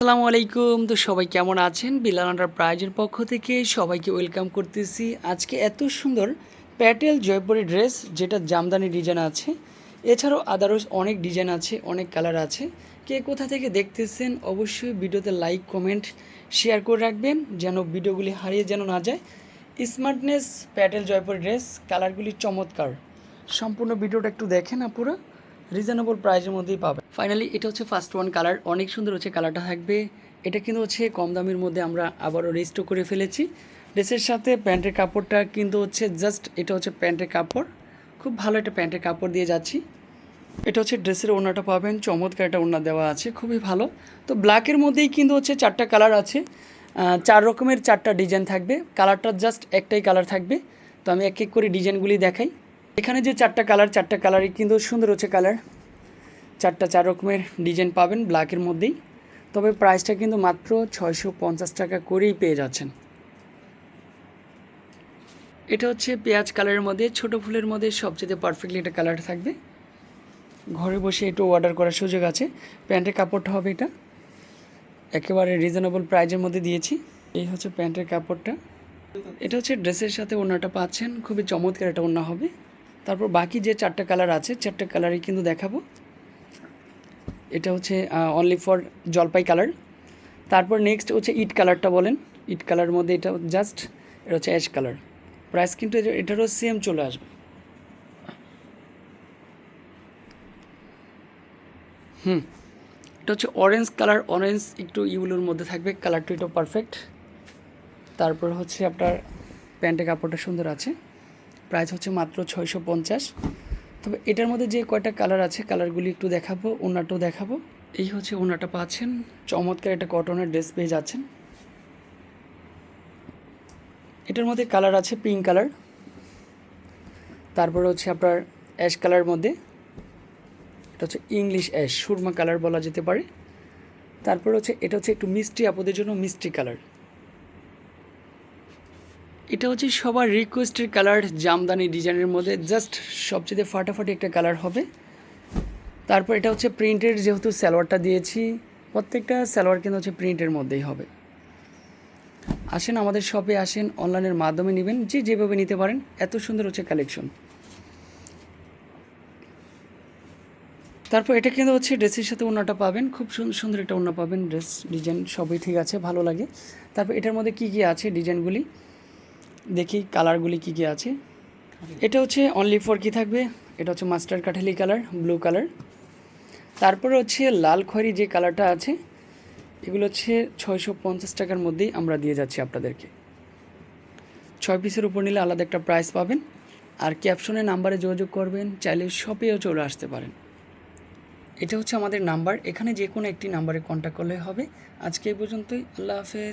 আসসালামু আলাইকুম। তো সবাই কেমন আছেন? বিলাল এন্টারপ্রাইজের পক্ষ থেকে সবাইকে ওয়েলকাম করতেছি। আজকে এত সুন্দর প্যাটেল জয়পুরি ড্রেস, যেটা জামদানি ডিজাইন আছে, এছাড়াও আদারস অনেক ডিজাইন আছে, অনেক কালার আছে। কে কোথা থেকে দেখতেছেন অবশ্যই ভিডিওতে লাইক কমেন্ট শেয়ার করে রাখবেন, যেন ভিডিওগুলি হারিয়ে যেন না যায়। স্মার্টনেস প্যাটেল জয়পুরি ড্রেস, কালারগুলি চমৎকার। সম্পূর্ণ ভিডিওটা একটু দেখেন, পুরো রিজনেবল প্রাইসের মধ্যেই পাবেন। ফাইনালি এটা হচ্ছে ফার্স্ট ওয়ান কালার, অনেক সুন্দর হচ্ছে কালারটা থাকবে। এটা কিন্তু হচ্ছে কম দামের মধ্যে আমরা আবারও রিস্টক করে ফেলেছি। ড্রেসের সাথে প্যান্টের কাপড়টা কিন্তু হচ্ছে জাস্ট, এটা হচ্ছে প্যান্টের কাপড়, খুব ভালো একটা প্যান্টের কাপড় দিয়ে যাচ্ছি। এটা হচ্ছে ড্রেসের ওড়নাটা পাবেন, চমৎকার একটা ওড়না দেওয়া আছে, খুবই ভালো। তো ব্ল্যাকের মধ্যেই কিন্তু হচ্ছে 4টা কালার আছে, 4 রকমের 4টা ডিজাইন থাকবে। কালারটা জাস্ট একটাই কালার থাকবে। তো আমি এক এক করে ডিজাইনগুলি দেখাই। এখানে যে 4টা কালার, 4টা কালারই কিন্তু সুন্দর হচ্ছে কালার। 4 রকমের ডিজাইন পাবেন ব্ল্যাকের মধ্যেই। তবে প্রাইসটা কিন্তু মাত্র 650 টাকা করেই পেয়ে যাচ্ছেন। এটা হচ্ছে পেঁয়াজ কালারের মধ্যে, ছোট ফুলের মধ্যে সবচেয়ে পারফেক্টলি এটা কালার থাকবে। ঘরে বসে একটু অর্ডার করার সুযোগ আছে। প্যান্টের কাপড়টা হবে এটা একেবারে রিজনেবল প্রাইজের মধ্যে দিয়েছি। এই হচ্ছে প্যান্টের কাপড়টা। এটা হচ্ছে ড্রেসের সাথে ওড়নাটা পাচ্ছেন, খুবই চমৎকার একটা ওড়না হবে। তারপর বাকি যে 4টা কালার আছে, 4টা কালারই কিন্তু দেখাবো। এটা হচ্ছে অনলি ফর জলপাই কালার। তারপর নেক্সট হচ্ছে ইট কালারটা বলেন, ইট কালারের মধ্যে এটা জাস্ট, এটা হচ্ছে অ্যাশ কালার। প্রাইস কিন্তু এটারও সেম চলে আসবে। এটা হচ্ছে অরেঞ্জ কালার, অরেঞ্জ একটু ইউলোর মধ্যে থাকবে, কালারটা এটা পারফেক্ট। তারপর হচ্ছে আপনার প্যান্টের কাপড়টা সুন্দর আছে, প্রাইস হচ্ছে মাত্র 650। তবে এটার মধ্যে যে কয়টা কালার আছে, কালারগুলি একটু দেখাবো, ওড়নাটাও দেখাবো। এই হচ্ছে ওড়নাটা পাচ্ছেন, চমৎকার একটা কটনের ড্রেস পেয়ে যাচ্ছেন। এটার মধ্যে কালার আছে পিঙ্ক কালার, তারপরে হচ্ছে আপনার অ্যাশ কালার মধ্যে, এটা হচ্ছে ইংলিশ অ্যাশ, সুরমা কালার বলা যেতে পারে। তারপর হচ্ছে এটা হচ্ছে একটু মিষ্টি, আপুদের জন্য মিষ্টি কালার। এটা হচ্ছে সবার রিকোয়েস্টের কালার, জামদানি ডিজাইনের মধ্যে জাস্ট সবচেয়ে ফাটাফাটি একটা কালার হবে। তারপর এটা হচ্ছে প্রিন্টের, যেহেতু সালোয়ারটা দিয়েছি, প্রত্যেকটা সালোয়ার কিন্তু হচ্ছে প্রিন্টের মধ্যেই হবে। আসেন আমাদের শপে আসেন, অনলাইনের মাধ্যমে নেবেন, যেভাবে নিতে পারেন, এত সুন্দর হচ্ছে কালেকশন। তারপর এটা কিন্তু হচ্ছে ড্রেসের সাথে ওড়নাটা পাবেন, খুব সুন্দর একটা ওড়না পাবেন, ড্রেস ডিজাইন সবই ঠিক আছে, ভালো লাগে। তারপর এটার মধ্যে কী কী আছে ডিজাইনগুলি দেখি, কালারগুলি কী কী আছে। এটা হচ্ছে অনলি ফর কী থাকবে, এটা হচ্ছে master Kathali colour, blue colour. তারপরে হচ্ছে লাল খয়েরি যে কালারটা আছে, এগুলো হচ্ছে 650 টাকার মধ্যেই আমরা দিয়ে যাচ্ছি আপনাদেরকে। 6 পিসের উপর নিলে আলাদা একটা প্রাইস পাবেন। আর ক্যাপশনে নাম্বারে যোগাযোগ করবেন, চাইলে শপেও চলে আসতে পারেন। এটা হচ্ছে আমাদের নাম্বার, এখানে যে কোনো একটি নাম্বারে কন্ট্যাক্ট করলে হবে। আজকে এই পর্যন্তই, আল্লাহ হাফেজ।